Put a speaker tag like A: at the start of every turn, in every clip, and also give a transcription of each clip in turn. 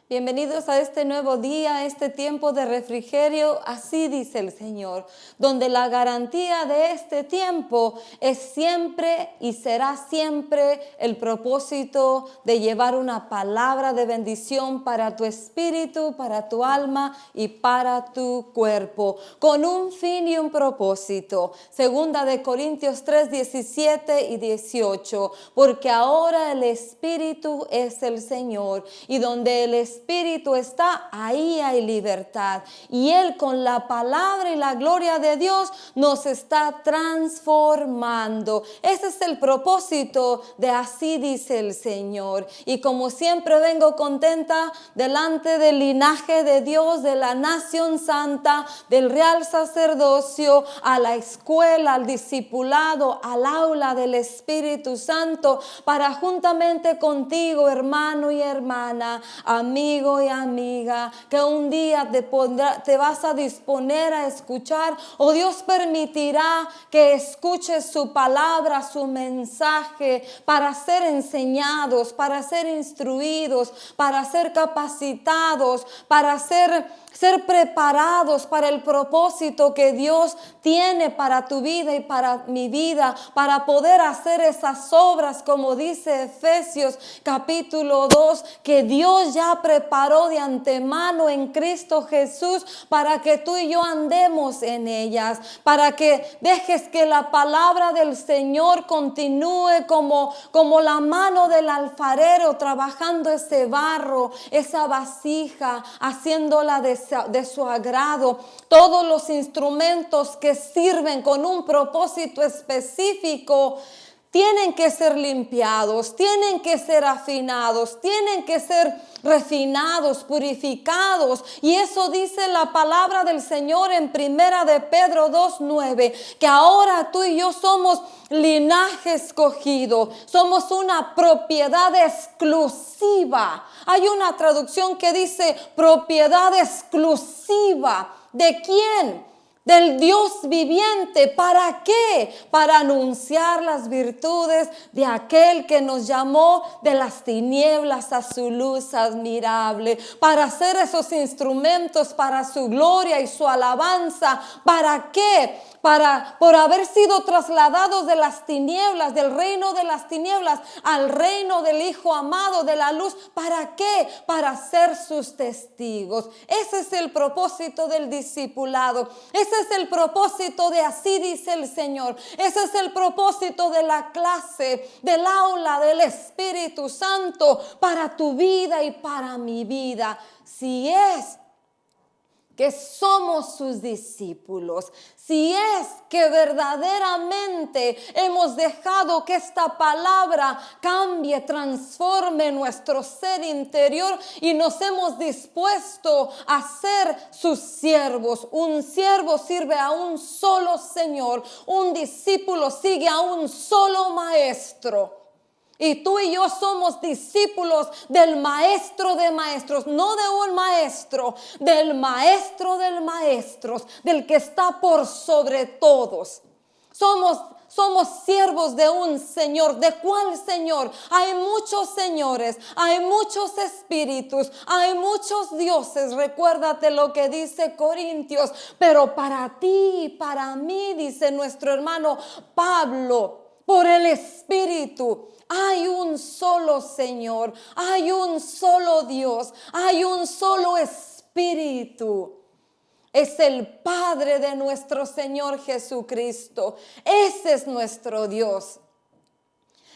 A: Bienvenidos a este nuevo día, a este tiempo de refrigerio, así dice el Señor, donde la garantía de este tiempo es siempre y será siempre el propósito de llevar una palabra de bendición para tu espíritu, para tu alma y para tu cuerpo, con un fin y un propósito. Segunda de Corintios 3, 17 y 18, porque ahora el Espíritu es el Señor y donde el Espíritu está, ahí hay libertad. Y Él con la palabra y la gloria de Dios nos está transformando. Ese es el propósito de así dice el Señor. Y como siempre vengo contenta delante del linaje de Dios, de la nación santa, del real sacerdocio, a la escuela, al discipulado, al aula del Espíritu Santo, para juntamente contigo, hermano y hermana, amigo y amiga, que un día te vas a disponer a escuchar, o Dios permitirá que escuches su palabra, su mensaje, para ser enseñados, para ser instruidos, para ser capacitados, para ser preparados para el propósito que Dios tiene para tu vida y para mi vida, para poder hacer esas obras, como dice Efesios capítulo 2, que Dios ya preparó de antemano en Cristo Jesús para que tú y yo andemos en ellas, para que dejes que la palabra del Señor continúe como la mano del alfarero trabajando ese barro, esa vasija, haciéndola de su agrado. Todos los instrumentos que sirven con un propósito específico tienen que ser limpiados, tienen que ser afinados, tienen que ser refinados, purificados. Y eso dice la palabra del Señor en Primera de Pedro 2:9, que ahora tú y yo somos linaje escogido, somos una propiedad exclusiva. Hay una traducción que dice propiedad exclusiva. ¿De quién? Del Dios viviente. ¿Para qué? Para anunciar las virtudes de aquel que nos llamó de las tinieblas a su luz admirable, para hacer esos instrumentos para su gloria y su alabanza. ¿Para qué? Por haber sido trasladados de las tinieblas, del reino de las tinieblas al reino del Hijo amado de la luz. ¿Para qué? Para ser sus testigos. Ese es el propósito del discipulado. Ese es el propósito de así dice el Señor. Ese es el propósito de la clase, del aula del Espíritu Santo para tu vida y para mi vida. Si es que somos sus discípulos, si es que verdaderamente hemos dejado que esta palabra cambie, transforme nuestro ser interior y nos hemos dispuesto a ser sus siervos. Un siervo sirve a un solo Señor, un discípulo sigue a un solo maestro. Y tú y yo somos discípulos del maestro de maestros, no de un maestro, del maestro de maestros, del que está por sobre todos. Somos siervos de un Señor. ¿De cuál Señor? Hay muchos señores, hay muchos espíritus, hay muchos dioses. Recuérdate lo que dice Corintios. Pero para ti y para mí, dice nuestro hermano Pablo, por el Espíritu, hay un solo Señor, hay un solo Dios, hay un solo Espíritu. Es el Padre de nuestro Señor Jesucristo. Ese es nuestro Dios.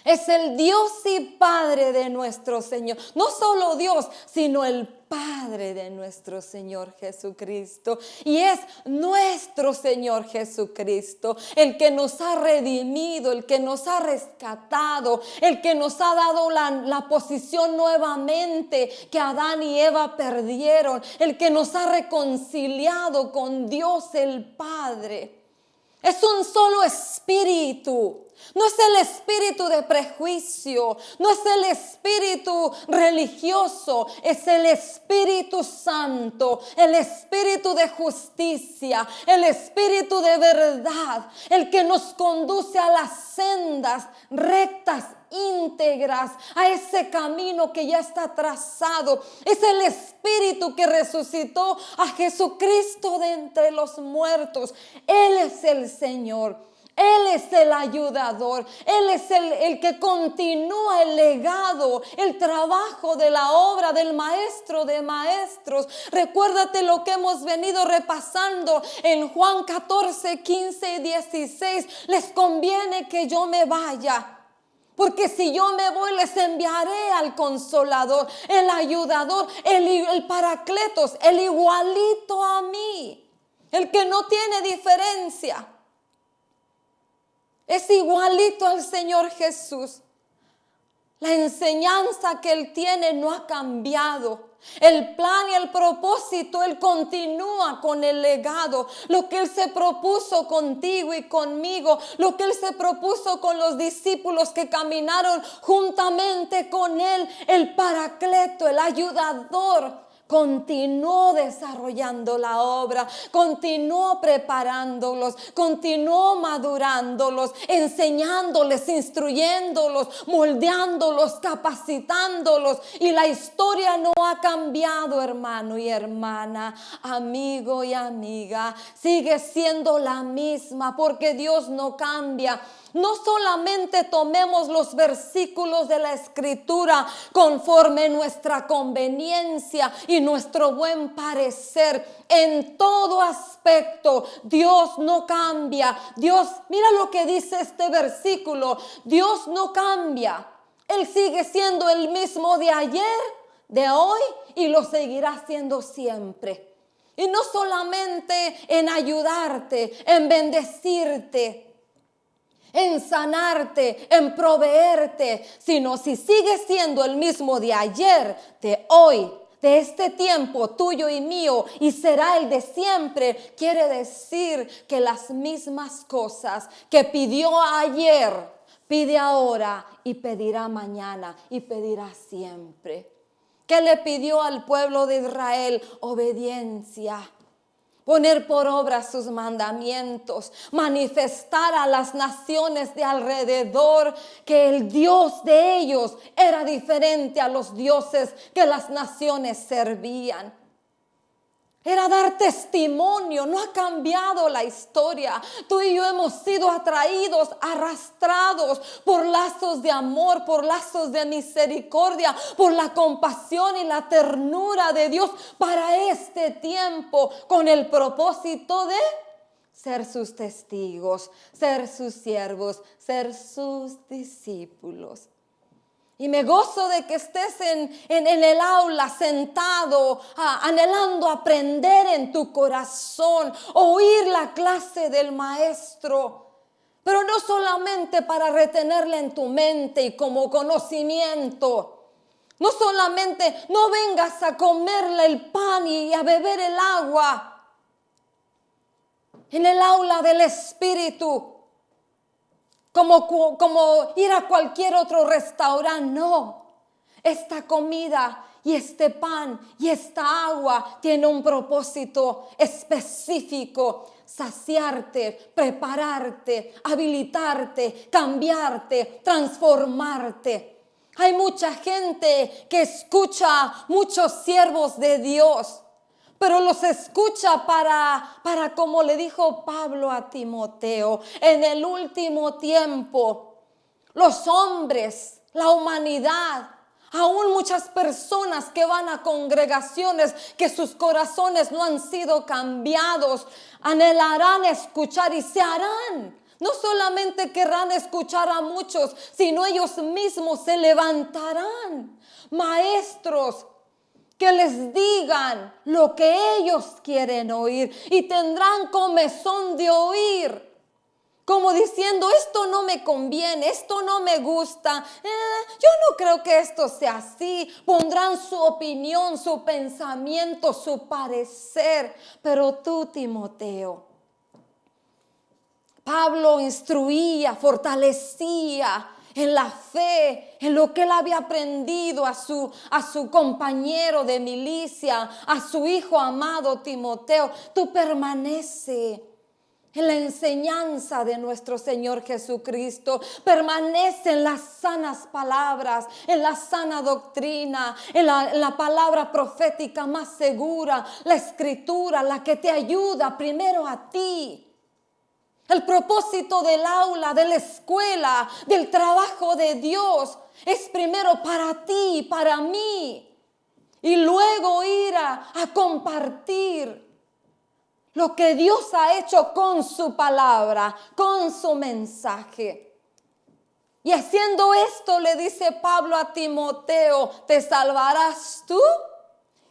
A: Es el Dios y Padre de nuestro Señor. No solo Dios, sino el Padre de nuestro Señor Jesucristo. Y es nuestro Señor Jesucristo el que nos ha redimido, el que nos ha rescatado, el que nos ha dado la posición nuevamente que Adán y Eva perdieron, el que nos ha reconciliado con Dios el Padre. Es un solo espíritu. No es el espíritu de prejuicio, no es el espíritu religioso, es el Espíritu Santo, el espíritu de justicia, el espíritu de verdad, el que nos conduce a las sendas rectas, íntegras, a ese camino que ya está trazado. Es el espíritu que resucitó a Jesucristo de entre los muertos. Él es el Señor. Él es el ayudador, Él es el que continúa el legado, el trabajo de la obra del maestro de maestros. Recuérdate lo que hemos venido repasando en Juan 14, 15 y 16. Les conviene que yo me vaya, porque si yo me voy les enviaré al Consolador, el ayudador, el Paracletos, el igualito a mí, el que no tiene diferencia. Es igualito al Señor Jesús. La enseñanza que Él tiene no ha cambiado. El plan y el propósito, Él continúa con el legado. Lo que Él se propuso contigo y conmigo, lo que Él se propuso con los discípulos que caminaron juntamente con Él, el Paracleto, el ayudador, continuó desarrollando la obra, continuó preparándolos, continuó madurándolos, enseñándoles, instruyéndolos, moldeándolos, capacitándolos. Y la historia no ha cambiado, hermano y hermana, amigo y amiga. Sigue siendo la misma, porque Dios no cambia. No solamente tomemos los versículos de la Escritura conforme nuestra conveniencia y nuestro buen parecer. En todo aspecto, Dios no cambia. Dios, mira lo que dice este versículo. Dios no cambia. Él sigue siendo el mismo de ayer, de hoy, y lo seguirá siendo siempre. Y no solamente en ayudarte, en bendecirte, en sanarte, en proveerte, sino si sigue siendo el mismo de ayer, de hoy, de este tiempo tuyo y mío, y será el de siempre, quiere decir que las mismas cosas que pidió ayer, pide ahora y pedirá mañana y pedirá siempre. ¿Qué le pidió al pueblo de Israel? Obediencia. Poner por obra sus mandamientos, manifestar a las naciones de alrededor que el Dios de ellos era diferente a los dioses que las naciones servían. Era dar testimonio, no ha cambiado la historia. Tú y yo hemos sido atraídos, arrastrados por lazos de amor, por lazos de misericordia, por la compasión y la ternura de Dios para este tiempo, con el propósito de ser sus testigos, ser sus siervos, ser sus discípulos. Y me gozo de que estés en el aula sentado, anhelando aprender en tu corazón, oír la clase del maestro. Pero no solamente para retenerla en tu mente y como conocimiento. No solamente, no vengas a comerle el pan y a beber el agua en el aula del Espíritu. Como ir a cualquier otro restaurante, no. Esta comida y este pan y esta agua tiene un propósito específico: saciarte, prepararte, habilitarte, cambiarte, transformarte. Hay mucha gente que escucha muchos siervos de Dios, pero los escucha para, como le dijo Pablo a Timoteo, en el último tiempo, los hombres, la humanidad, aún muchas personas que van a congregaciones que sus corazones no han sido cambiados, anhelarán escuchar y se harán. No solamente querrán escuchar a muchos, sino ellos mismos se levantarán. Maestros que les digan lo que ellos quieren oír y tendrán comezón de oír, como diciendo: esto no me conviene, esto no me gusta, yo no creo que esto sea así. Pondrán su opinión, su pensamiento, su parecer. Pero tú, Timoteo, Pablo instruía, fortalecía en la fe, en lo que él había aprendido a su compañero de milicia, a su hijo amado Timoteo. Tú permanece en la enseñanza de nuestro Señor Jesucristo. Permanece en las sanas palabras, en la sana doctrina, en la palabra profética más segura, la escritura, la que te ayuda primero a ti. El propósito del aula, de la escuela, del trabajo de Dios es primero para ti, para mí. Y luego ir a compartir lo que Dios ha hecho con su palabra, con su mensaje. Y haciendo esto le dice Pablo a Timoteo, te salvarás tú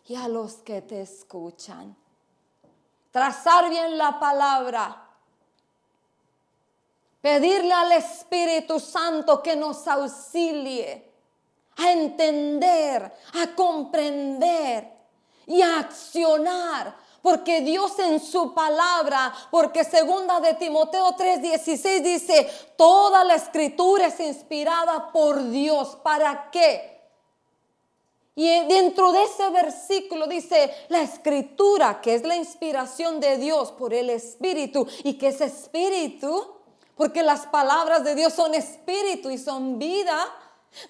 A: y a los que te escuchan. Trazar bien la palabra. Pedirle al Espíritu Santo que nos auxilie a entender, a comprender y a accionar. Porque Dios en su palabra, porque segunda de Timoteo 3:16 dice, toda la escritura es inspirada por Dios. ¿Para qué? Y dentro de ese versículo dice, la escritura, que es la inspiración de Dios por el Espíritu. ¿Y qué es Espíritu? Porque las palabras de Dios son espíritu y son vida.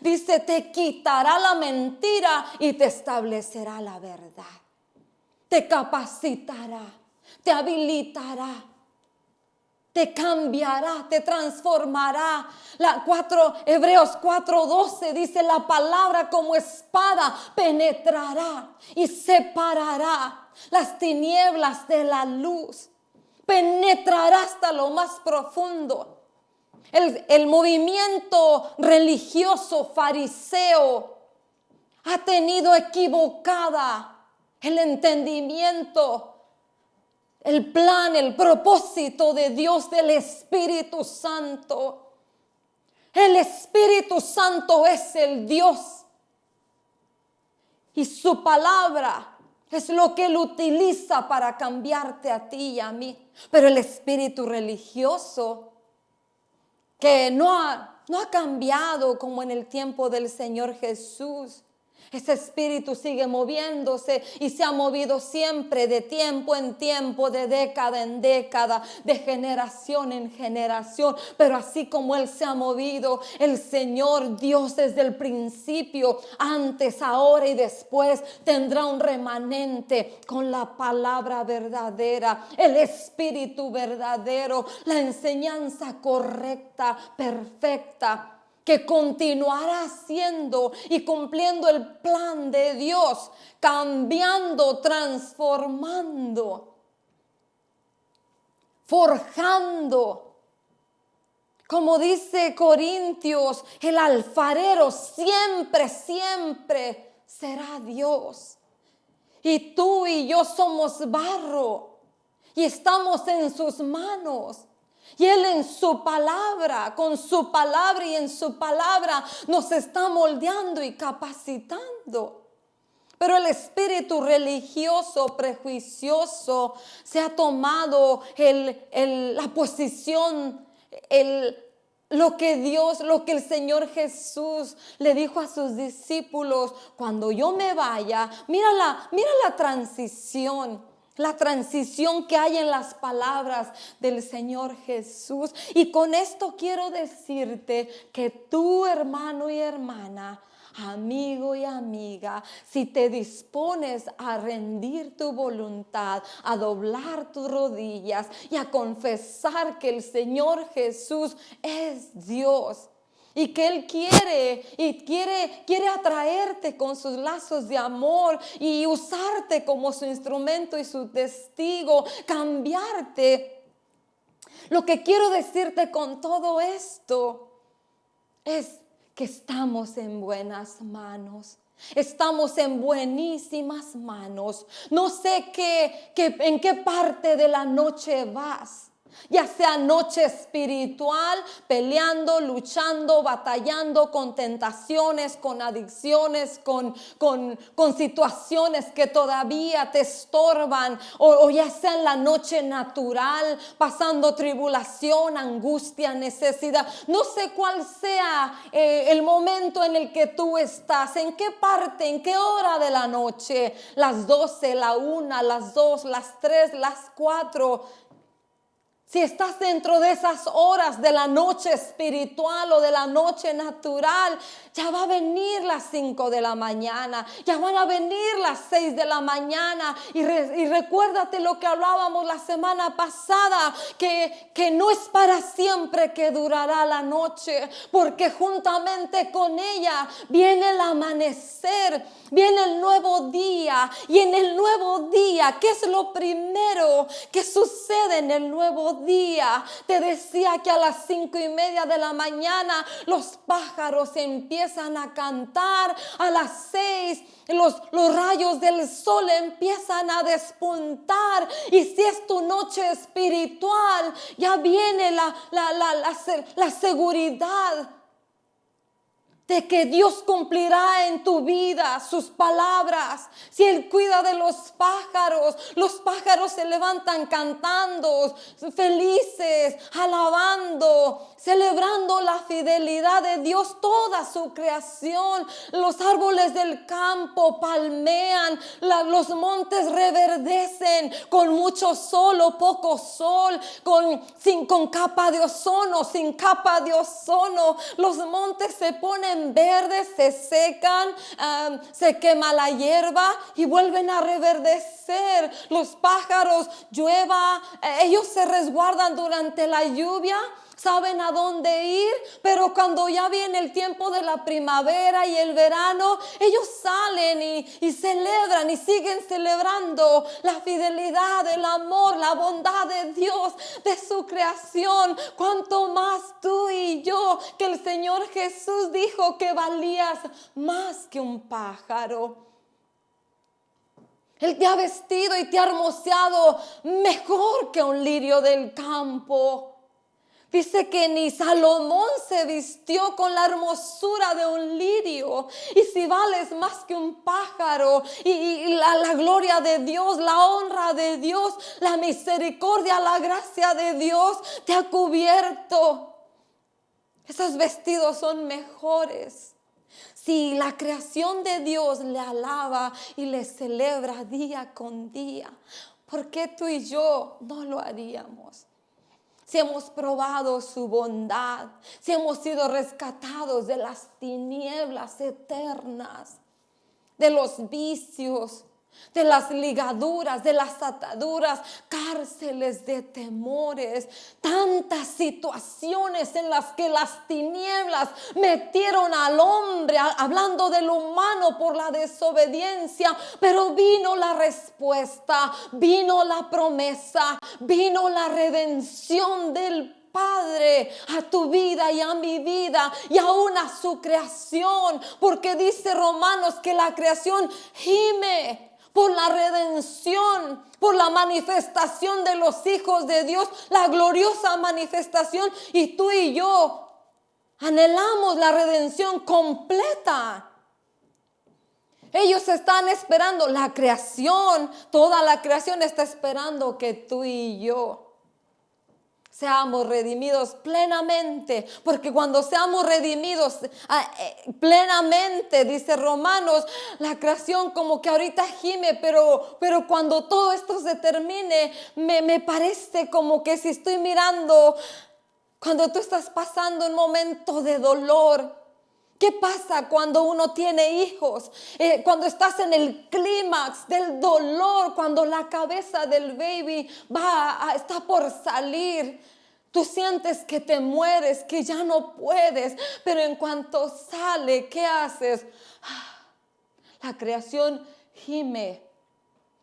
A: Dice, te quitará la mentira y te establecerá la verdad. Te capacitará, te habilitará, te cambiará, te transformará. Hebreos 4:12 dice, la palabra como espada penetrará y separará las tinieblas de la luz. Penetrará hasta lo más profundo. El movimiento religioso fariseo ha tenido equivocada el entendimiento, el plan, el propósito de Dios, del Espíritu Santo. El Espíritu Santo es el Dios y su palabra es lo que Él utiliza para cambiarte a ti y a mí. Pero el espíritu religioso que no ha cambiado como en el tiempo del Señor Jesús. Ese espíritu sigue moviéndose y se ha movido siempre, de tiempo en tiempo, de década en década, de generación en generación. Pero así como Él se ha movido, el Señor Dios desde el principio, antes, ahora y después, tendrá un remanente con la palabra verdadera, el espíritu verdadero, la enseñanza correcta, perfecta, que continuará haciendo y cumpliendo el plan de Dios, cambiando, transformando, forjando. Como dice Corintios, el alfarero siempre, siempre será Dios. Y tú y yo somos barro y estamos en sus manos. Y Él en su palabra, con su palabra y en su palabra nos está moldeando y capacitando. Pero el espíritu religioso, prejuicioso, se ha tomado la posición, lo que el Señor Jesús le dijo a sus discípulos: cuando yo me vaya, mira la transición. La transición que hay en las palabras del Señor Jesús. Y con esto quiero decirte que tú, hermano y hermana, amigo y amiga, si te dispones a rendir tu voluntad, a doblar tus rodillas y a confesar que el Señor Jesús es Dios, y que Él quiere atraerte con sus lazos de amor y usarte como su instrumento y su testigo, cambiarte. Lo que quiero decirte con todo esto es que estamos en buenas manos. Estamos en buenísimas manos. No sé en qué parte de la noche vas. Ya sea noche espiritual, peleando, luchando, batallando con tentaciones, con adicciones, con situaciones que todavía te estorban, o ya sea en la noche natural, pasando tribulación, angustia, necesidad. No sé cuál sea el momento en el que tú estás, en qué parte, en qué hora de la noche, las 12, la 1, las 2, las 3, las 4. Si estás dentro de esas horas de la noche espiritual o de la noche natural, ya va a venir las 5 de la mañana, ya van a venir las 6 de la mañana. Y recuérdate lo que hablábamos la semana pasada, que no es para siempre que durará la noche, porque juntamente con ella viene el amanecer, viene el nuevo día. Y en el nuevo día, ¿qué es lo primero que sucede en el nuevo día? Te decía que a las 5:30 de la mañana los pájaros empiezan a cantar. A las 6 los rayos del sol empiezan a despuntar. Y si es tu noche espiritual, ya viene la seguridad de que Dios cumplirá en tu vida sus palabras. Si Él cuida de los pájaros se levantan cantando, felices, alabando, celebrando la fidelidad de Dios, toda su creación. Los árboles del campo palmean, los montes reverdecen con mucho sol o poco sol, con capa de ozono, sin capa de ozono. Los montes se ponen verdes, se secan, se quema la hierba y vuelven a reverdecer. Los pájaros, llueva, ellos se resguardan durante la lluvia, saben a dónde ir, pero cuando ya viene el tiempo de la primavera y el verano, ellos salen y celebran y siguen celebrando la fidelidad, el amor, la bondad de Dios, de su creación. Cuanto más tú y yo, que el Señor Jesús dijo que valías más que un pájaro. Él te ha vestido y te ha hermoseado mejor que un lirio del campo. Dice que ni Salomón se vistió con la hermosura de un lirio. Y si vales más que un pájaro, y la gloria de Dios, la honra de Dios, la misericordia, la gracia de Dios te ha cubierto. Esos vestidos son mejores. Si la creación de Dios le alaba y le celebra día con día, ¿por qué tú y yo no lo haríamos? Si hemos probado su bondad, si hemos sido rescatados de las tinieblas eternas, de los vicios, de las ligaduras, de las ataduras, cárceles de temores, tantas situaciones en las que las tinieblas metieron al hombre, hablando del humano por la desobediencia, pero vino la respuesta, vino la promesa, vino la redención del Padre a tu vida y a mi vida y aún a su creación, porque dice Romanos que la creación gime por la redención, por la manifestación de los hijos de Dios, la gloriosa manifestación, y tú y yo anhelamos la redención completa. Ellos están esperando, la creación, toda la creación está esperando que tú y yo seamos redimidos plenamente, porque cuando seamos redimidos plenamente, dice Romanos, la creación como que ahorita gime, pero cuando todo esto se termine, me parece como que si estoy mirando, cuando tú estás pasando un momento de dolor. ¿Qué pasa cuando uno tiene hijos? Cuando estás en el clímax del dolor, cuando la cabeza del baby está por salir. Tú sientes que te mueres, que ya no puedes, pero en cuanto sale, ¿qué haces? La creación gime,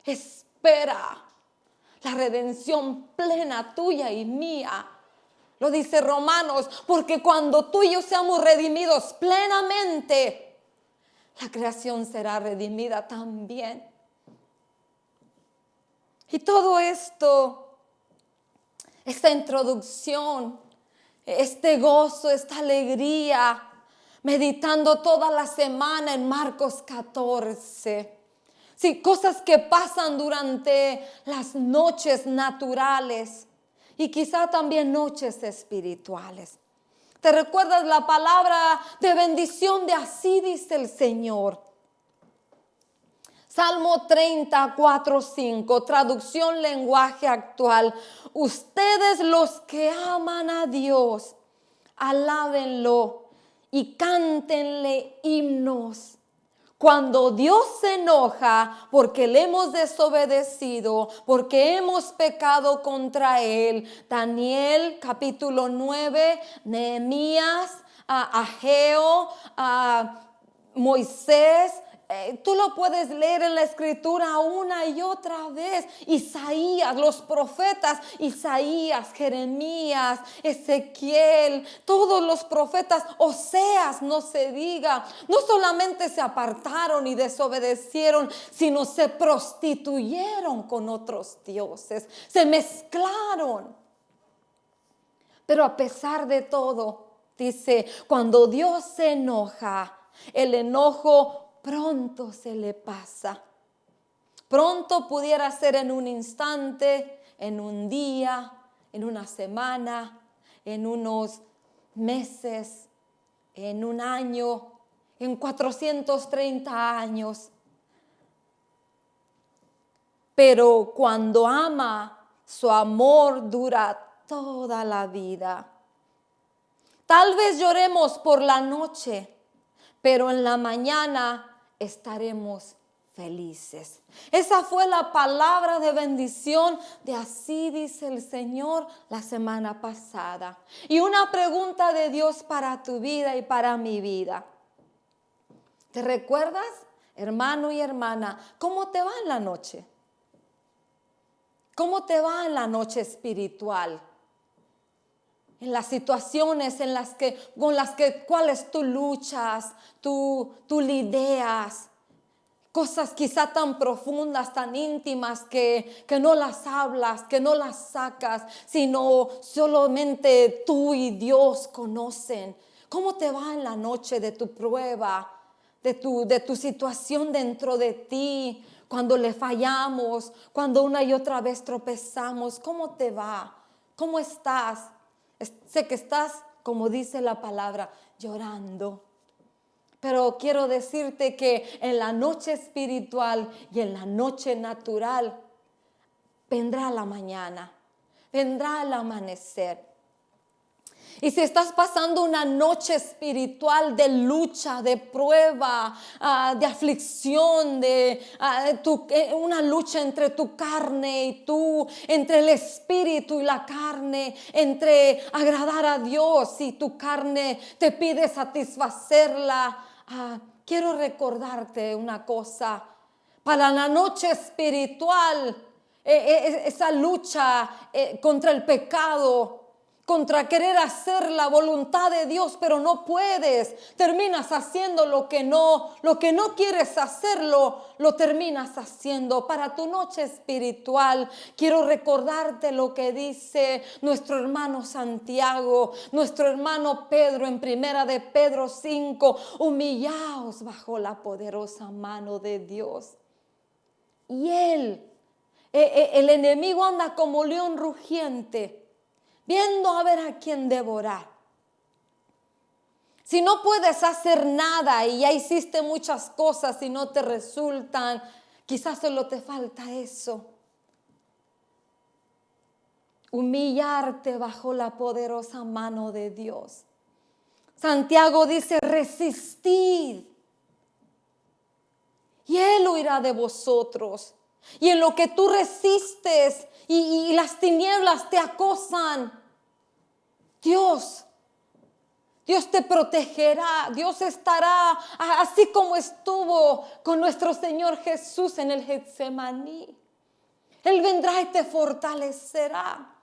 A: espera la redención plena tuya y mía. Lo dice Romanos, porque cuando tú y yo seamos redimidos plenamente, la creación será redimida también. Y todo esto esta introducción, este gozo, esta alegría, meditando toda la semana en Marcos 14. Sí, cosas que pasan durante las noches naturales y quizá también noches espirituales. ¿Te recuerdas la palabra de bendición de así dice el Señor? Salmo 34:5, traducción lenguaje actual. Ustedes los que aman a Dios, alábenlo y cántenle himnos. Cuando Dios se enoja porque le hemos desobedecido, porque hemos pecado contra Él. Daniel capítulo 9, Nehemías, Ageo, Moisés. Tú lo puedes leer en la escritura una y otra vez. Isaías, los profetas, Isaías, Jeremías, Ezequiel, todos los profetas, Oseas no se diga, no solamente se apartaron y desobedecieron, sino se prostituyeron con otros dioses, se mezclaron. Pero a pesar de todo, dice, cuando Dios se enoja, el enojo pronto se le pasa. Pronto pudiera ser en un instante, en un día, en una semana, en unos meses, en un año, en 430 años. Pero cuando ama, su amor dura toda la vida. Tal vez lloremos por la noche, pero en la mañana estaremos felices. Esa fue la palabra de bendición de así dice el Señor la semana pasada. Y una pregunta de Dios para tu vida y para mi vida. ¿Te recuerdas, hermano y hermana, cómo te va en la noche? ¿Cómo te va en la noche espiritual? En las situaciones con las cuales tú luchas, tú lidias, cosas quizá tan profundas, tan íntimas que no las hablas, que no las sacas, sino solamente tú y Dios conocen. ¿Cómo te va en la noche de tu prueba, de tu situación dentro de ti, cuando le fallamos, cuando una y otra vez tropezamos? ¿Cómo te va? ¿Cómo estás? Sé que estás, como dice la palabra, llorando. Pero quiero decirte que en la noche espiritual y en la noche natural vendrá la mañana, vendrá el amanecer. Y si estás pasando una noche espiritual de lucha, de prueba, de aflicción, una lucha entre tu carne y tú, entre el espíritu y la carne, entre agradar a Dios y tu carne te pide satisfacerla, quiero recordarte una cosa. Para la noche espiritual, esa lucha contra el pecado, contra querer hacer la voluntad de Dios, pero no puedes. Terminas haciendo lo que no quieres hacerlo, lo terminas haciendo. Para tu noche espiritual, quiero recordarte lo que dice nuestro hermano Santiago, nuestro hermano Pedro en primera de Pedro 5, humillaos bajo la poderosa mano de Dios. Y el enemigo anda como león rugiente, viendo a ver a quién devorar. Si no puedes hacer nada y ya hiciste muchas cosas y no te resultan, quizás solo te falta eso. Humillarte bajo la poderosa mano de Dios. Santiago dice, resistid y Él huirá de vosotros. Y en lo que tú resistes y las tinieblas te acosan, Dios te protegerá. Dios estará así como estuvo con nuestro Señor Jesús en el Getsemaní. Él vendrá y te fortalecerá.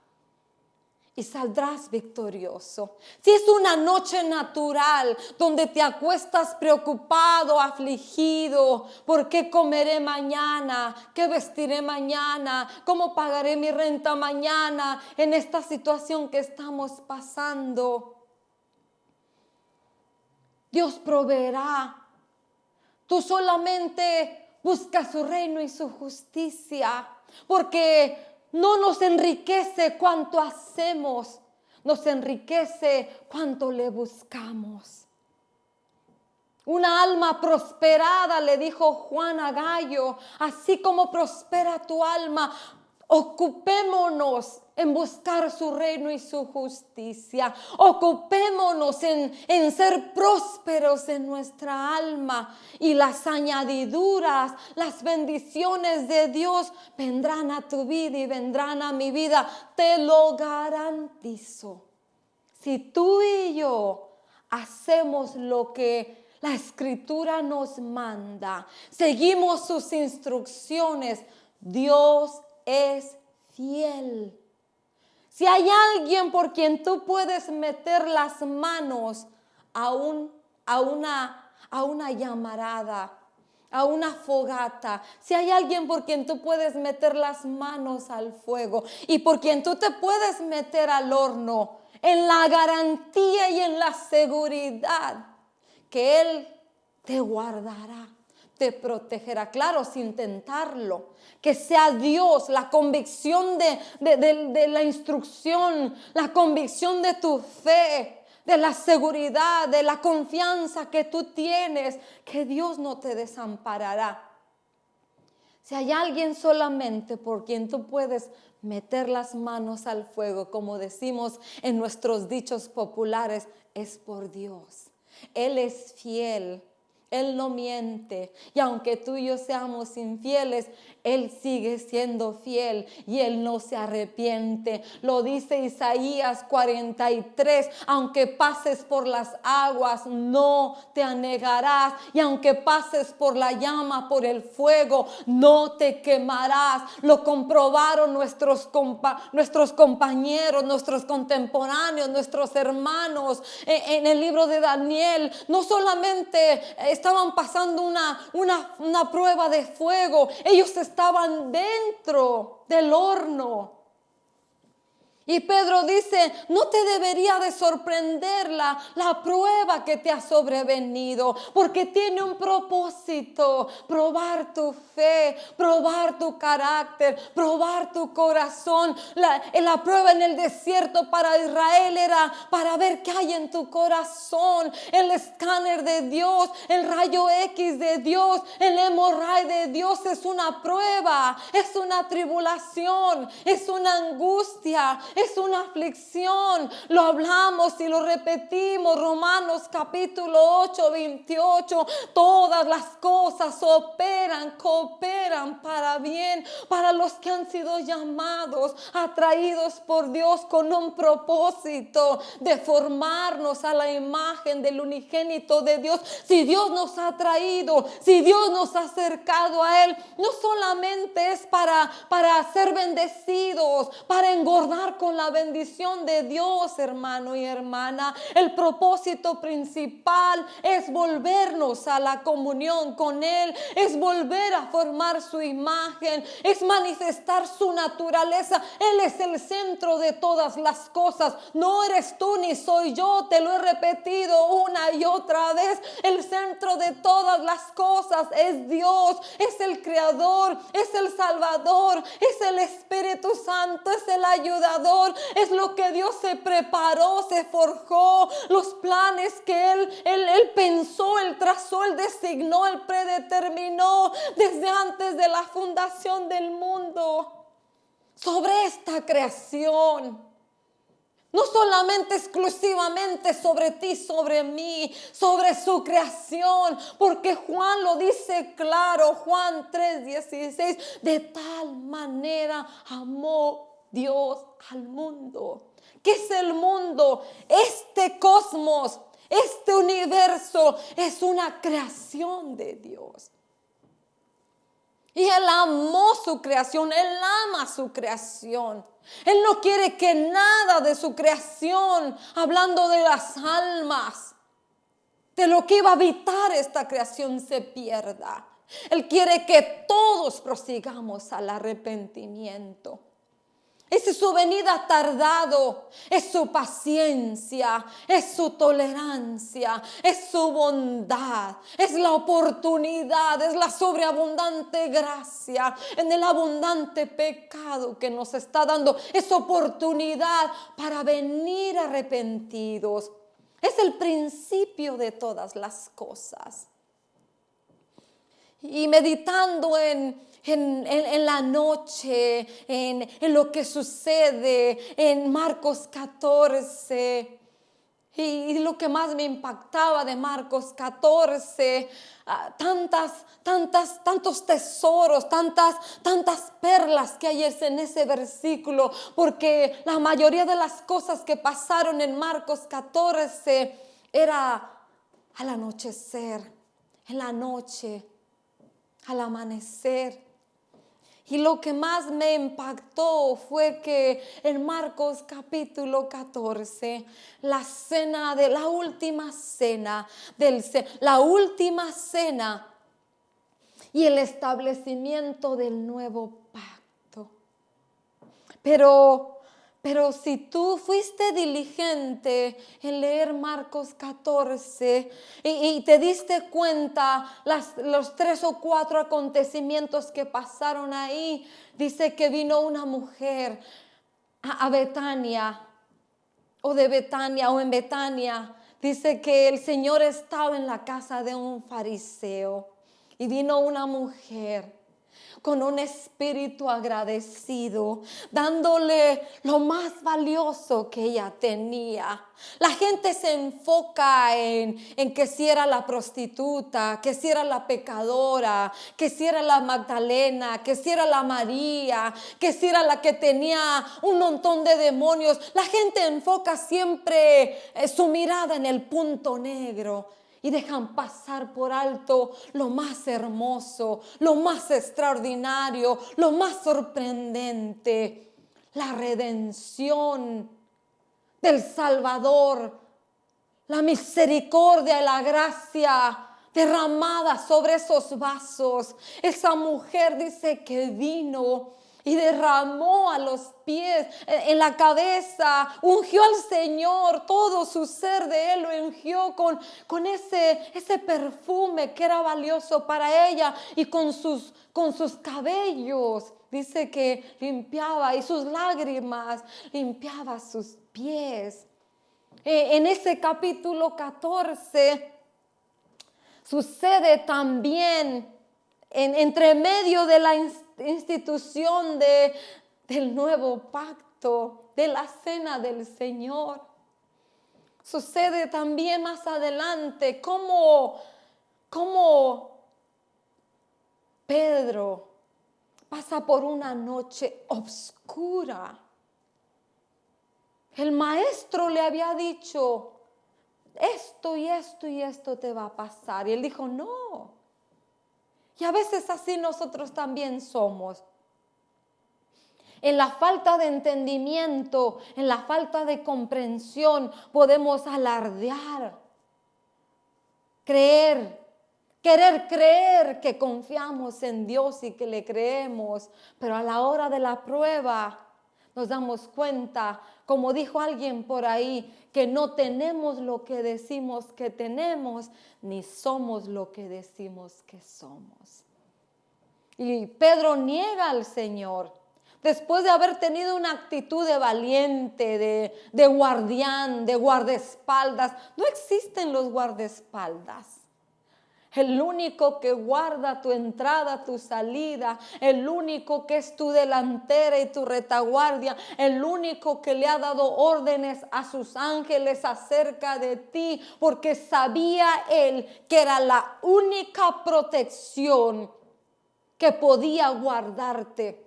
A: y saldrás victorioso. Si es una noche natural donde te acuestas preocupado, afligido, ¿por qué comeré mañana? ¿Qué vestiré mañana? ¿Cómo pagaré mi renta mañana en esta situación que estamos pasando? Dios proveerá. Tú solamente busca su reino y su justicia, porque no nos enriquece cuanto hacemos, nos enriquece cuanto le buscamos. Una alma prosperada, le dijo Juan a Gallo, así como prospera tu alma, ocupémonos en buscar su reino y su justicia. Ocupémonos en ser prósperos en nuestra alma, y las añadiduras, las bendiciones de Dios vendrán a tu vida y vendrán a mi vida. Te lo garantizo. Si tú y yo hacemos lo que la Escritura nos manda, seguimos sus instrucciones, Dios es fiel. Si hay alguien por quien tú puedes meter las manos a una llamarada, a una fogata, si hay alguien por quien tú puedes meter las manos al fuego y por quien tú te puedes meter al horno, en la garantía y en la seguridad que Él te guardará, te protegerá, claro, sin tentarlo. Que sea Dios la convicción de la instrucción, la convicción de tu fe, de la seguridad, de la confianza que tú tienes, que Dios no te desamparará. Si hay alguien solamente por quien tú puedes meter las manos al fuego, como decimos en nuestros dichos populares, es por Dios. Él es fiel. Él no miente, y aunque tú y yo seamos infieles, Él sigue siendo fiel y Él no se arrepiente. Lo dice Isaías 43, aunque pases por las aguas no te anegarás, y aunque pases por la llama, por el fuego, no te quemarás. Lo comprobaron nuestros compañeros, nuestros contemporáneos, nuestros hermanos en el libro de Daniel. No solamente estaban pasando una prueba de fuego, ellos estaban dentro del horno. Y Pedro dice, no te debería de sorprender la prueba que te ha sobrevenido, porque tiene un propósito: probar tu fe, probar tu carácter, probar tu corazón. La prueba en el desierto para Israel era para ver qué hay en tu corazón. El escáner de Dios, el rayo X de Dios, el hemorray de Dios es una prueba, es una tribulación, es una angustia, es una aflicción. Lo hablamos y lo repetimos. Romanos capítulo 8, 28. Todas las cosas cooperan para bien, para los que han sido llamados, atraídos por Dios con un propósito de formarnos a la imagen del unigénito de Dios. Si Dios nos ha traído, si Dios nos ha acercado a Él, no solamente es para ser bendecidos, para engordar con la bendición de Dios, hermano y hermana. El propósito principal es volvernos a la comunión con Él, es volver a formar su imagen, es manifestar su naturaleza. Él es el centro de todas las cosas. No eres tú ni soy yo, te lo he repetido una y otra vez. El centro de todas las cosas es Dios, es el Creador, es el Salvador, es el Espíritu Santo, es el ayudador, es lo que Dios se preparó, se forjó, los planes que Él pensó, Él trazó, Él designó, Él predeterminó desde antes de la fundación del mundo sobre esta creación. No solamente exclusivamente sobre ti, sobre mí, sobre su creación, porque Juan lo dice claro, Juan 3:16, de tal manera amó Dios al mundo. ¿Qué es el mundo? Este cosmos, este universo es una creación de Dios. Y Él amó su creación, Él ama su creación. Él no quiere que nada de su creación, hablando de las almas, de lo que iba a habitar esta creación, se pierda. Él quiere que todos prosigamos al arrepentimiento. Es su venida tardado, es su paciencia, es su tolerancia, es su bondad, es la oportunidad, es la sobreabundante gracia en el abundante pecado que nos está dando. Es oportunidad para venir arrepentidos. Es el principio de todas las cosas. Y meditando en la noche, en lo que sucede en Marcos 14, y lo que más me impactaba de Marcos 14, tantos tesoros, tantas perlas que hay en ese versículo, porque la mayoría de las cosas que pasaron en Marcos 14 era al anochecer, en la noche, al amanecer. Y lo que más me impactó fue que en Marcos capítulo 14, la última cena y el establecimiento del nuevo pacto. Pero si tú fuiste diligente en leer Marcos 14 y te diste cuenta los 3 o 4 acontecimientos que pasaron ahí, dice que vino una mujer a Betania, o en Betania. Dice que el Señor estaba en la casa de un fariseo y vino una mujer con un espíritu agradecido, dándole lo más valioso que ella tenía. La gente se enfoca en que si era la prostituta, que si era la pecadora, que si era la Magdalena, que si era la María, que si era la que tenía un montón de demonios. La gente enfoca siempre su mirada en el punto negro. Y dejan pasar por alto lo más hermoso, lo más extraordinario, lo más sorprendente. La redención del Salvador, la misericordia y la gracia derramada sobre esos vasos. Esa mujer dice que vino y derramó a los pies, en la cabeza, ungió al Señor, todo su ser de Él lo ungió con ese perfume que era valioso para ella, y con sus cabellos, dice que limpiaba, y sus lágrimas limpiaba sus pies. En ese capítulo 14 sucede también entre medio de la institución del nuevo pacto, de la cena del Señor. Sucede también más adelante cómo Pedro pasa por una noche oscura. El maestro le había dicho, esto y esto y esto te va a pasar. Y él dijo, no. Y a veces así nosotros también somos. En la falta de entendimiento, en la falta de comprensión, podemos alardear, querer creer que confiamos en Dios y que le creemos, pero a la hora de la prueba nos damos cuenta, como dijo alguien por ahí, que no tenemos lo que decimos que tenemos, ni somos lo que decimos que somos. Y Pedro niega al Señor. Después de haber tenido una actitud de valiente, de guardián, de guardaespaldas. No existen los guardaespaldas. El único que guarda tu entrada, tu salida, el único que es tu delantera y tu retaguardia, el único que le ha dado órdenes a sus ángeles acerca de ti, porque sabía él que era la única protección que podía guardarte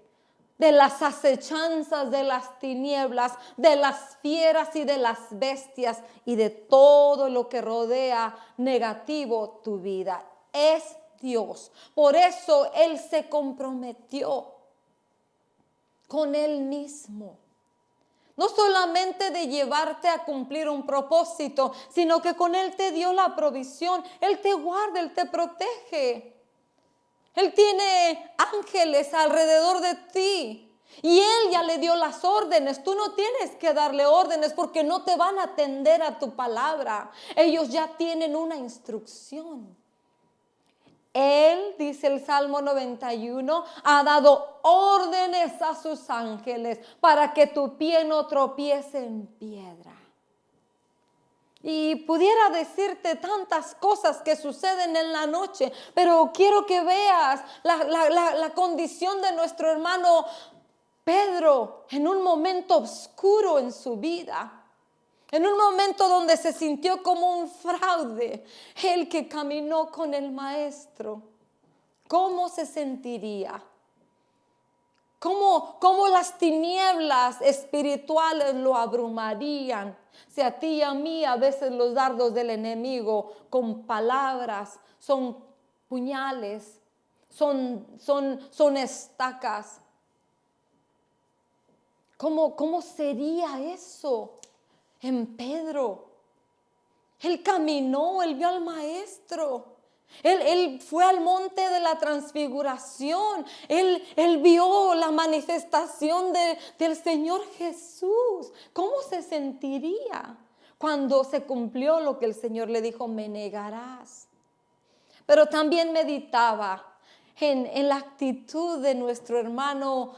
A: de las acechanzas de las tinieblas, de las fieras y de las bestias y de todo lo que rodea negativo tu vida. Es Dios. Por eso Él se comprometió con Él mismo. No solamente de llevarte a cumplir un propósito, sino que con Él te dio la provisión. Él te guarda, Él te protege. Él tiene ángeles alrededor de ti. Y Él ya le dio las órdenes. Tú no tienes que darle órdenes porque no te van a atender a tu palabra. Ellos ya tienen una instrucción. Él, dice el Salmo 91, ha dado órdenes a sus ángeles para que tu pie no tropiece en piedra. Y pudiera decirte tantas cosas que suceden en la noche, pero quiero que veas la condición de nuestro hermano Pedro en un momento oscuro en su vida. En un momento donde se sintió como un fraude, el que caminó con el maestro. ¿Cómo se sentiría? ¿Cómo las tinieblas espirituales lo abrumarían? Si a ti y a mí a veces los dardos del enemigo con palabras son puñales, son estacas. ¿Cómo sería eso en Pedro? Él caminó, él vio al maestro. Él fue al monte de la transfiguración. Él vio la manifestación del Señor Jesús. ¿Cómo se sentiría cuando se cumplió lo que el Señor le dijo? Me negarás. Pero también meditaba en la actitud de nuestro hermano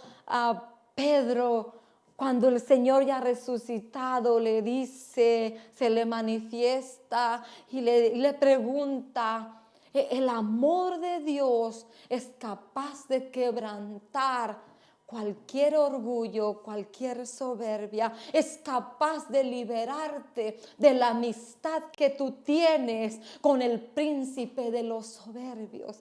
A: Pedro, cuando el Señor ya resucitado le dice, se le manifiesta y le pregunta. El amor de Dios es capaz de quebrantar cualquier orgullo, cualquier soberbia. Es capaz de liberarte de la amistad que tú tienes con el príncipe de los soberbios.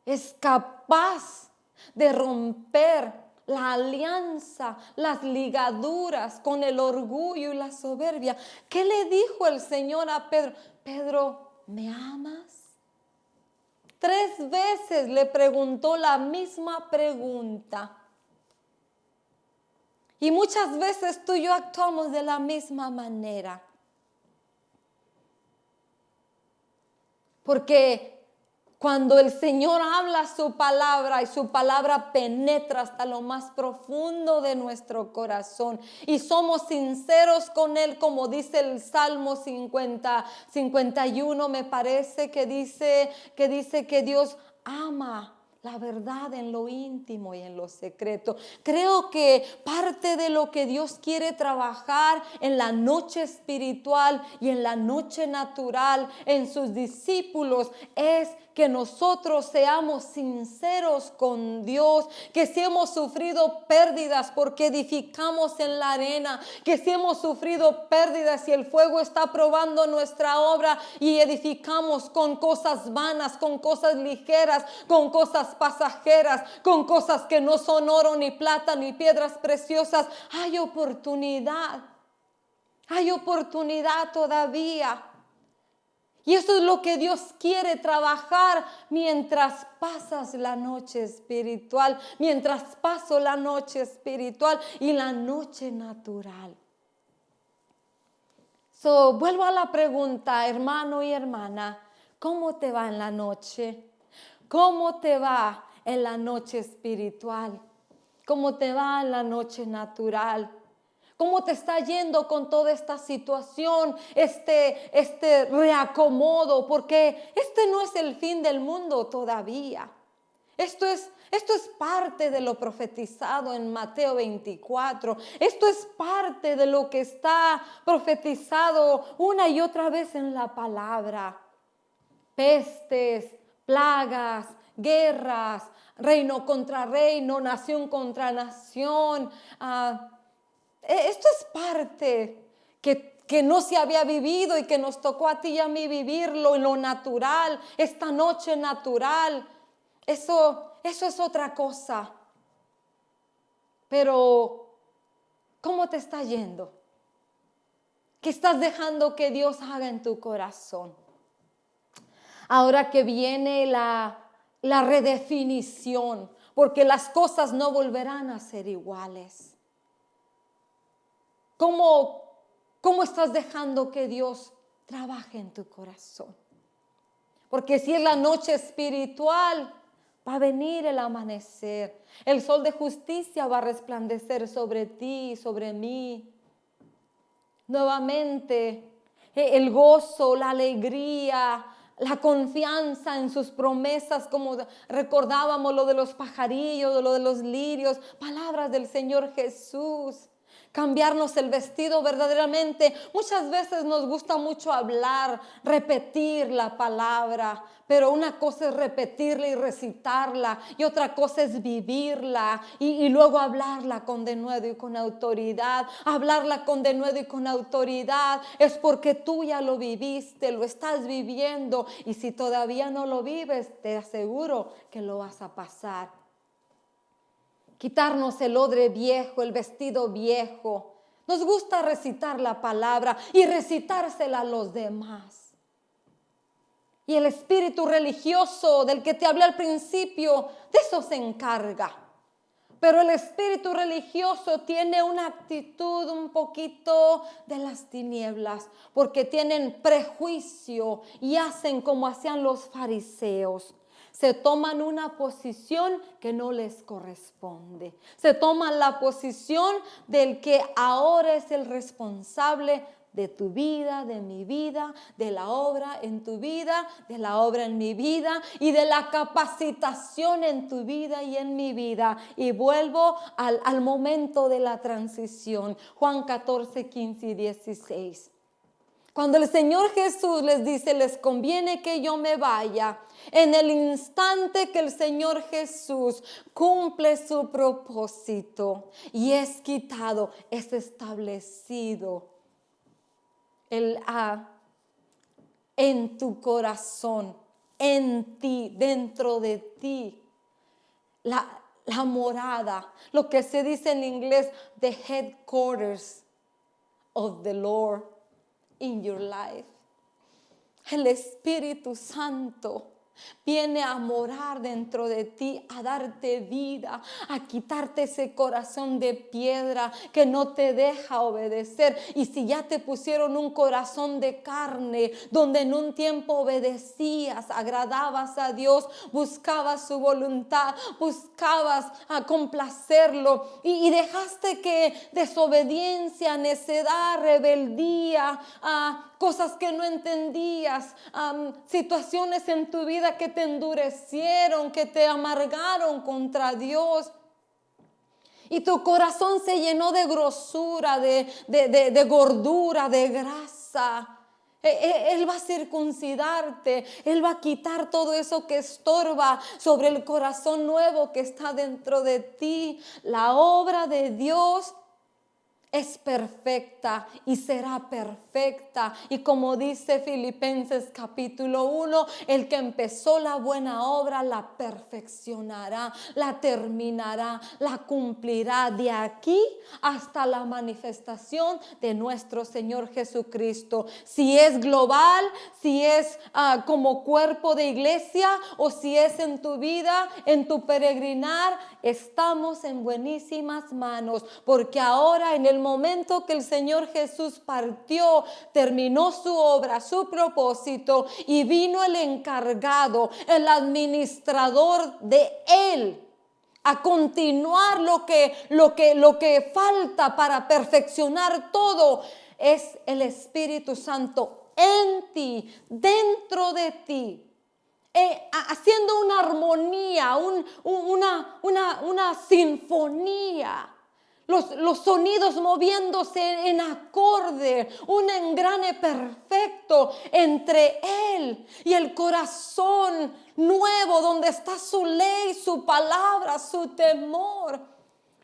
A: Es capaz de romper la alianza, las ligaduras con el orgullo y la soberbia. ¿Qué le dijo el Señor a Pedro? Pedro, ¿me amas? 3 veces le preguntó la misma pregunta. Y muchas veces tú y yo actuamos de la misma manera. Porque cuando el Señor habla su palabra y su palabra penetra hasta lo más profundo de nuestro corazón y somos sinceros con Él, como dice el Salmo 51, me parece que dice que Dios ama la verdad en lo íntimo y en lo secreto. Creo que parte de lo que Dios quiere trabajar en la noche espiritual y en la noche natural en sus discípulos es que nosotros seamos sinceros con Dios, que si hemos sufrido pérdidas porque edificamos en la arena, que si hemos sufrido pérdidas y el fuego está probando nuestra obra y edificamos con cosas vanas, con cosas ligeras, con cosas pasajeras, con cosas que no son oro ni plata ni piedras preciosas, hay oportunidad todavía. Y eso es lo que Dios quiere trabajar mientras pasas la noche espiritual, mientras paso la noche espiritual y la noche natural. Vuelvo a la pregunta, hermano y hermana, ¿cómo te va en la noche? ¿Cómo te va en la noche espiritual? ¿Cómo te va en la noche natural? ¿Cómo te está yendo con toda esta situación, este reacomodo? Porque este no es el fin del mundo todavía. Esto es parte de lo profetizado en Mateo 24. Esto es parte de lo que está profetizado una y otra vez en la palabra. Pestes, plagas, guerras, reino contra reino, nación contra nación. Esto es parte que no se había vivido y que nos tocó a ti y a mí vivirlo en lo natural, esta noche natural. Eso es otra cosa. Pero, ¿cómo te está yendo? ¿Qué estás dejando que Dios haga en tu corazón? Ahora que viene la redefinición, porque las cosas no volverán a ser iguales. ¿Cómo estás dejando que Dios trabaje en tu corazón? Porque si es la noche espiritual, va a venir el amanecer. El sol de justicia va a resplandecer sobre ti, sobre mí. Nuevamente, el gozo, la alegría, la confianza en sus promesas, como recordábamos lo de los pajarillos, lo de los lirios, palabras del Señor Jesús. Cambiarnos el vestido verdaderamente. Muchas veces nos gusta mucho hablar, repetir la palabra, pero una cosa es repetirla y recitarla y otra cosa es vivirla y luego hablarla con denuedo y con autoridad. Hablarla con denuedo y con autoridad es porque tú ya lo viviste, lo estás viviendo, y si todavía no lo vives, te aseguro que lo vas a pasar. Quitarnos el odre viejo, el vestido viejo. Nos gusta recitar la palabra y recitársela a los demás. Y el espíritu religioso del que te hablé al principio, de eso se encarga. Pero el espíritu religioso tiene una actitud un poquito de las tinieblas, porque tienen prejuicio y hacen como hacían los fariseos. Se toman una posición que no les corresponde. Se toman la posición del que ahora es el responsable de tu vida, de mi vida, de la obra en tu vida, de la obra en mi vida y de la capacitación en tu vida y en mi vida. Y vuelvo al momento de la transición. Juan 14, 15 y 16. Cuando el Señor Jesús les dice, les conviene que yo me vaya, en el instante que el Señor Jesús cumple su propósito y es quitado, es establecido en tu corazón, en ti, dentro de ti, la morada, lo que se dice en inglés, the headquarters of the Lord in your life. El Espíritu Santo viene a morar dentro de ti, a darte vida, a quitarte ese corazón de piedra que no te deja obedecer. Y si ya te pusieron un corazón de carne, donde en un tiempo obedecías, agradabas a Dios, buscabas su voluntad, buscabas a complacerlo y dejaste que desobediencia, necedad, rebeldía, cosas que no entendías, situaciones en tu vida que te endurecieron, que te amargaron contra Dios. Y tu corazón se llenó de grosura, de gordura, de grasa. Él va a circuncidarte, Él va a quitar todo eso que estorba sobre el corazón nuevo que está dentro de ti. La obra de Dios es perfecta y será perfecta. Y como dice Filipenses capítulo 1, el que empezó la buena obra la perfeccionará, la terminará, la cumplirá de aquí hasta la manifestación de nuestro Señor Jesucristo. Si es global, si es como cuerpo de iglesia o si es en tu vida, en tu peregrinar, estamos en buenísimas manos, porque ahora en el momento que el Señor Jesús partió, terminó su obra, su propósito, y vino el encargado, el administrador de Él, a continuar lo que falta para perfeccionar todo. Es el Espíritu Santo en ti, dentro de ti. Haciendo una armonía, una sinfonía, los sonidos moviéndose en acorde, un engrane perfecto entre Él y el corazón nuevo donde está su ley, su palabra, su temor.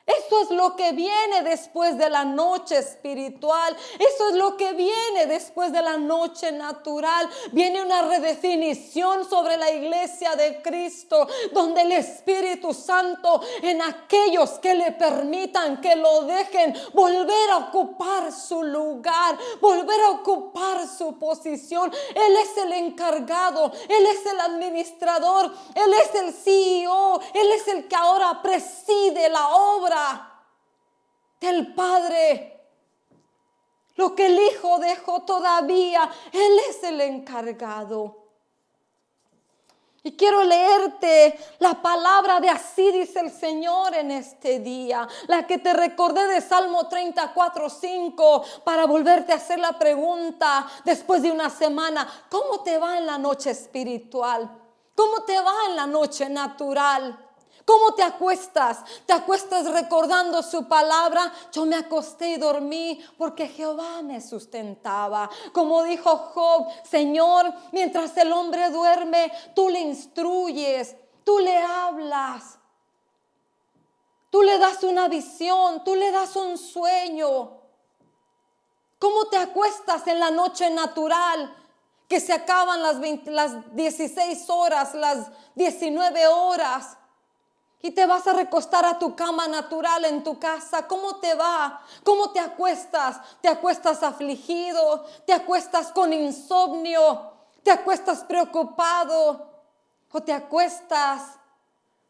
A: Eso es lo que viene después de la noche espiritual. Eso es lo que viene después de la noche natural. Viene una redefinición sobre la iglesia de Cristo, donde el Espíritu Santo, en aquellos que le permitan, que lo dejen, volver a ocupar su lugar, volver a ocupar su posición. Él es el encargado, Él es el administrador, Él es el CEO, Él es el que ahora preside la obra del Padre. Lo que el Hijo dejó todavía, Él es el encargado. Y quiero leerte la palabra de así dice el Señor en este día, la que te recordé de Salmo 34:5, para volverte a hacer la pregunta después de una semana: ¿cómo te va en la noche espiritual? ¿Cómo te va en la noche natural? ¿Cómo te acuestas? ¿Te acuestas recordando su palabra? Yo me acosté y dormí porque Jehová me sustentaba. Como dijo Job: Señor, mientras el hombre duerme, tú le instruyes, tú le hablas, tú le das una visión, tú le das un sueño. ¿Cómo te acuestas en la noche natural? Que se acaban las 16 horas, las 19 horas. Y te vas a recostar a tu cama natural en tu casa. ¿Cómo te va? ¿Cómo te acuestas? ¿Te acuestas afligido? ¿Te acuestas con insomnio? ¿Te acuestas preocupado? ¿O te acuestas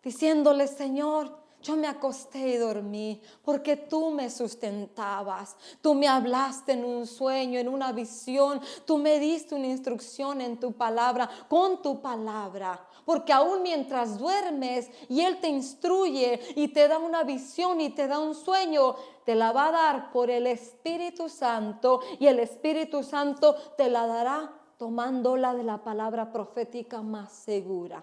A: diciéndole: Señor, yo me acosté y dormí porque tú me sustentabas? Tú me hablaste en un sueño, en una visión. Tú me diste una instrucción en tu palabra, con tu palabra. Porque aún mientras duermes y Él te instruye y te da una visión y te da un sueño, te la va a dar por el Espíritu Santo, y el Espíritu Santo te la dará tomándola de la palabra profética más segura.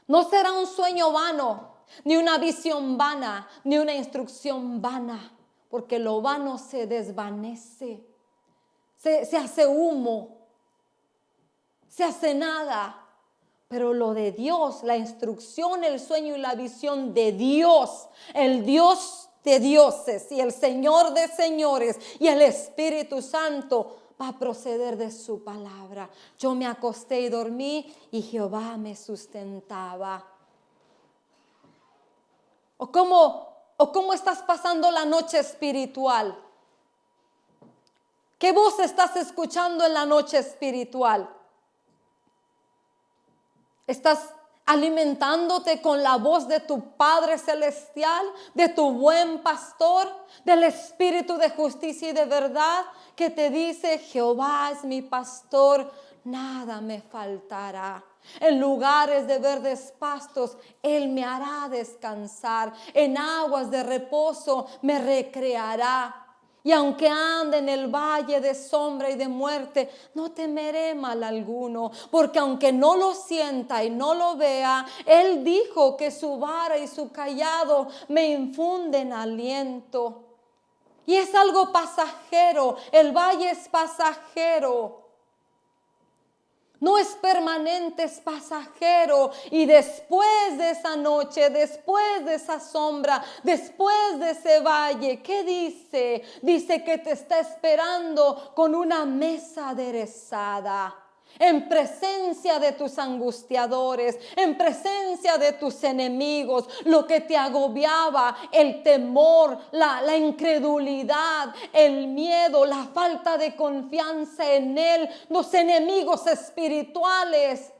A: No será un sueño vano, ni una visión vana, ni una instrucción vana, porque lo vano se desvanece, se hace humo, se hace nada. Pero lo de Dios, la instrucción, el sueño y la visión de Dios, el Dios de dioses y el Señor de señores y el Espíritu Santo, va a proceder de su palabra. Yo me acosté y dormí y Jehová me sustentaba. ¿O cómo estás pasando la noche espiritual? ¿Qué voz estás escuchando en la noche espiritual? ¿Estás alimentándote con la voz de tu Padre Celestial, de tu buen pastor, del Espíritu de justicia y de verdad, que te dice: Jehová es mi pastor, nada me faltará? En lugares de verdes pastos Él me hará descansar, en aguas de reposo me recreará. Y aunque ande en el valle de sombra y de muerte, no temeré mal alguno, porque aunque no lo sienta y no lo vea, Él dijo que su vara y su cayado me infunden aliento. Y es algo pasajero, el valle es pasajero. No es permanente, es pasajero. Y después de esa noche, después de esa sombra, después de ese valle, ¿qué dice? Dice que te está esperando con una mesa aderezada, en presencia de tus angustiadores, en presencia de tus enemigos. Lo que te agobiaba, el temor, la incredulidad, el miedo, la falta de confianza en Él, los enemigos espirituales.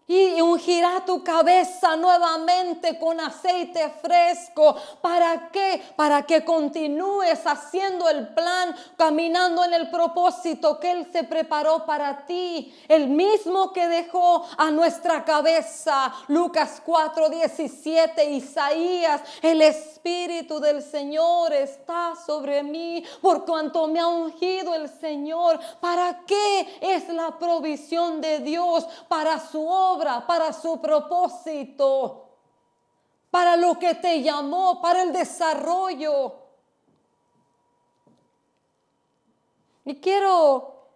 A: Y ungirá tu cabeza nuevamente con aceite fresco. ¿Para qué? Para que continúes haciendo el plan, caminando en el propósito que Él se preparó para ti. El mismo que dejó a nuestra cabeza. Lucas 4:17, Isaías: el Espíritu del Señor está sobre mí, por cuanto me ha ungido el Señor. ¿Para qué? Es la provisión de Dios para su obra, para su propósito, para lo que te llamó, para el desarrollo. Y quiero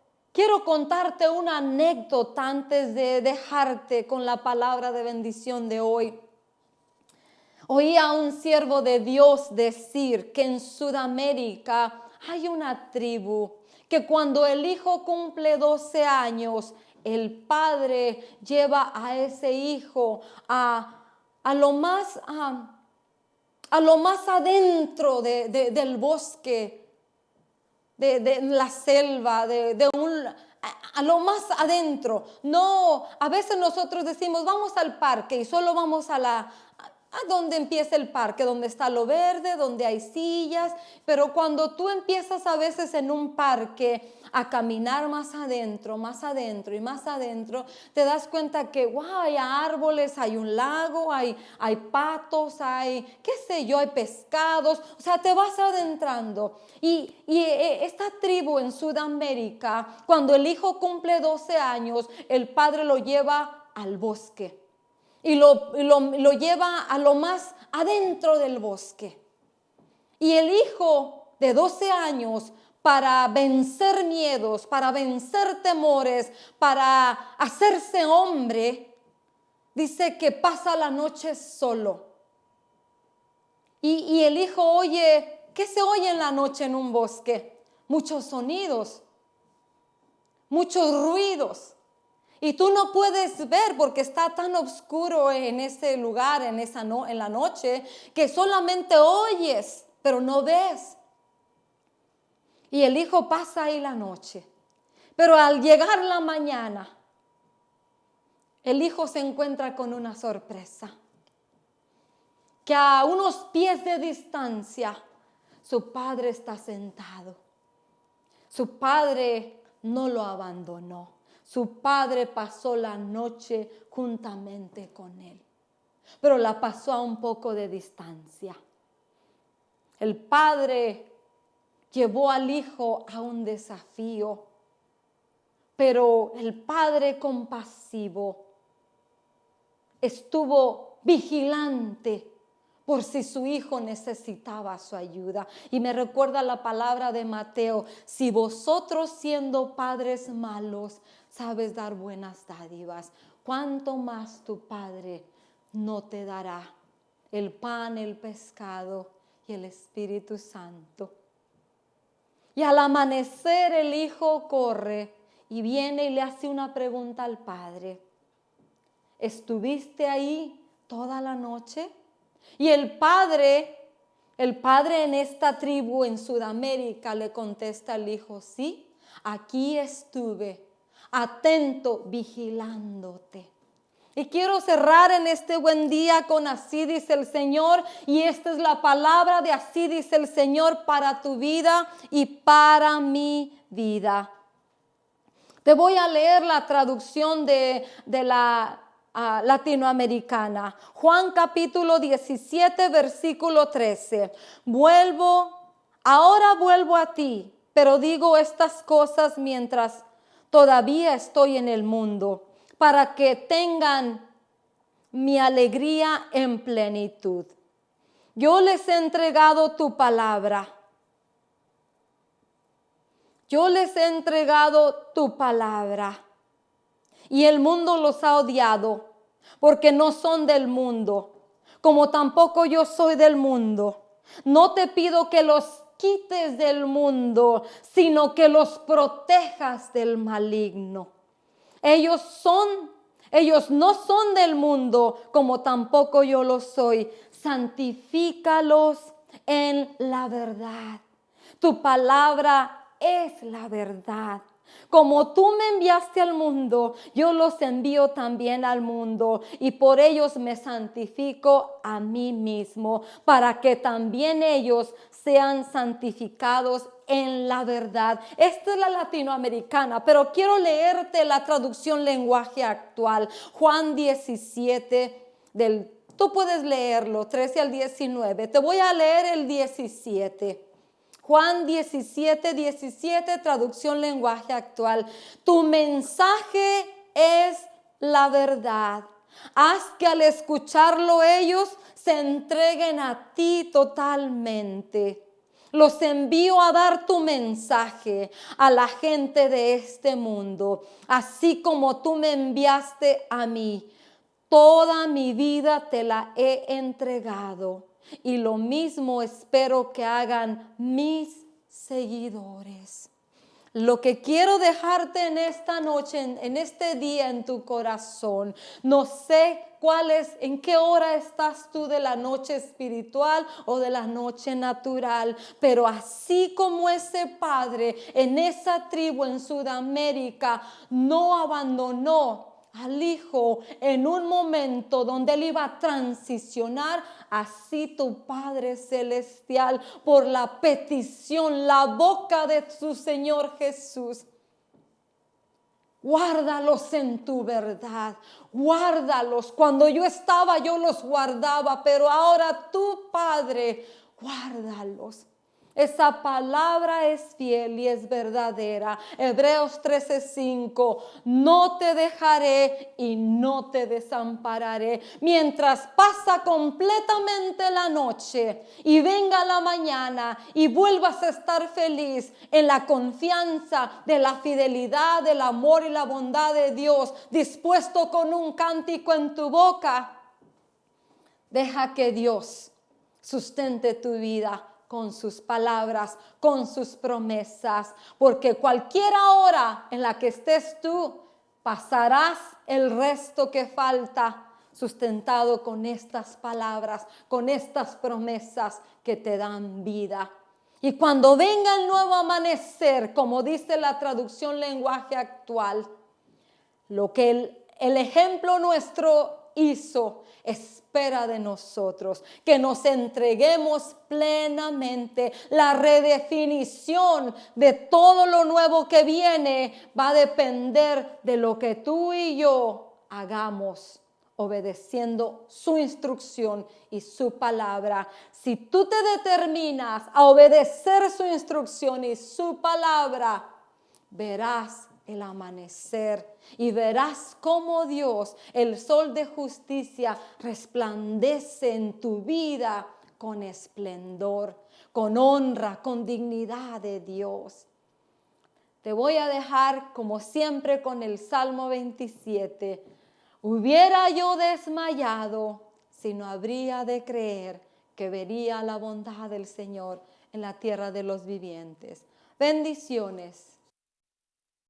A: contarte una anécdota antes de dejarte con la palabra de bendición de hoy. Oí a un siervo de Dios decir que en Sudamérica hay una tribu que cuando el hijo cumple 12 años, el padre lleva a ese hijo a lo más adentro del bosque, de la selva, a lo más adentro. No, a veces nosotros decimos, vamos al parque y solo vamos a donde empieza el parque, donde está lo verde, donde hay sillas, pero cuando tú empiezas a veces en un parque a caminar más adentro y más adentro, te das cuenta que wow, hay árboles, hay un lago, hay patos, hay qué sé yo, hay pescados, o sea, te vas adentrando. Y esta tribu en Sudamérica, cuando el hijo cumple 12 años, el padre lo lleva al bosque. Y lo lleva a lo más adentro del bosque. Y el hijo de 12 años, para vencer miedos, para vencer temores, para hacerse hombre, dice que pasa la noche solo. Y el hijo oye, ¿qué se oye en la noche en un bosque? Muchos sonidos, muchos ruidos. Y tú no puedes ver porque está tan oscuro en ese lugar, en la noche, que solamente oyes, pero no ves. Y el hijo pasa ahí la noche. Pero al llegar la mañana, el hijo se encuentra con una sorpresa. Que a unos pies de distancia, su padre está sentado. Su padre no lo abandonó. Su padre pasó la noche juntamente con él, pero la pasó a un poco de distancia. El padre llevó al hijo a un desafío, pero el padre compasivo estuvo vigilante por si su hijo necesitaba su ayuda. Y me recuerda la palabra de Mateo: si vosotros siendo padres malos sabes dar buenas dádivas, ¿cuánto más tu Padre no te dará el pan, el pescado y el Espíritu Santo? Y al amanecer el hijo corre y viene y le hace una pregunta al padre: ¿estuviste ahí toda la noche? Y el padre en esta tribu en Sudamérica le contesta al hijo: sí, aquí estuve, atento, vigilándote. Y quiero cerrar en este buen día con así dice el Señor, y esta es la palabra de así dice el Señor para tu vida y para mi vida. Te voy a leer la traducción de la latinoamericana. Juan capítulo 17, versículo 13. Ahora vuelvo a ti, pero digo estas cosas mientras todavía estoy en el mundo, para que tengan mi alegría en plenitud. Yo les he entregado tu palabra. Yo les he entregado tu palabra. Y el mundo los ha odiado, porque no son del mundo, como tampoco yo soy del mundo. No te pido que los quites del mundo, sino que los protejas del maligno. Ellos no son del mundo, como tampoco yo lo soy. Santifícalos en la verdad. Tu palabra es la verdad. Como tú me enviaste al mundo, yo los envío también al mundo, y por ellos me santifico a mí mismo, para que también ellos sean santificados en la verdad. Esta es la latinoamericana, pero quiero leerte la traducción lenguaje actual. Juan 17, tú puedes leerlo, 13 al 19. Te voy a leer el 17. Juan 17, 17, traducción lenguaje actual. Tu mensaje es la verdad. Haz que al escucharlo ellos se entreguen a ti totalmente. Los envío a dar tu mensaje a la gente de este mundo, así como tú me enviaste a mí. Toda mi vida te la he entregado y lo mismo espero que hagan mis seguidores. Lo que quiero dejarte en esta noche, en este día en tu corazón, no sé en qué hora estás tú de la noche espiritual o de la noche natural, pero así como ese padre en esa tribu en Sudamérica no abandonó al hijo en un momento donde él iba a transicionar, así tu Padre Celestial, por la petición, la boca de su Señor Jesús, guárdalos en tu verdad, guárdalos. Cuando yo estaba, yo los guardaba, pero ahora tu Padre, guárdalos. Esa palabra es fiel y es verdadera. Hebreos 13:5, no te dejaré y no te desampararé. Mientras pasa completamente la noche y venga la mañana y vuelvas a estar feliz en la confianza de la fidelidad, del amor y la bondad de Dios, dispuesto con un cántico en tu boca, deja que Dios sustente tu vida con sus palabras, con sus promesas, porque cualquier hora en la que estés tú, pasarás el resto que falta sustentado con estas palabras, con estas promesas que te dan vida. Y cuando venga el nuevo amanecer, como dice la traducción lenguaje actual, lo que el ejemplo nuestro hizo, espera de nosotros, que nos entreguemos plenamente. La redefinición de todo lo nuevo que viene va a depender de lo que tú y yo hagamos, obedeciendo su instrucción y su palabra. Si tú te determinas a obedecer su instrucción y su palabra, verás el amanecer y verás cómo Dios, el sol de justicia, resplandece en tu vida con esplendor, con honra, con dignidad de Dios. Te voy a dejar como siempre con el Salmo 27. Hubiera yo desmayado si no habría de creer que vería la bondad del Señor en la tierra de los vivientes. Bendiciones.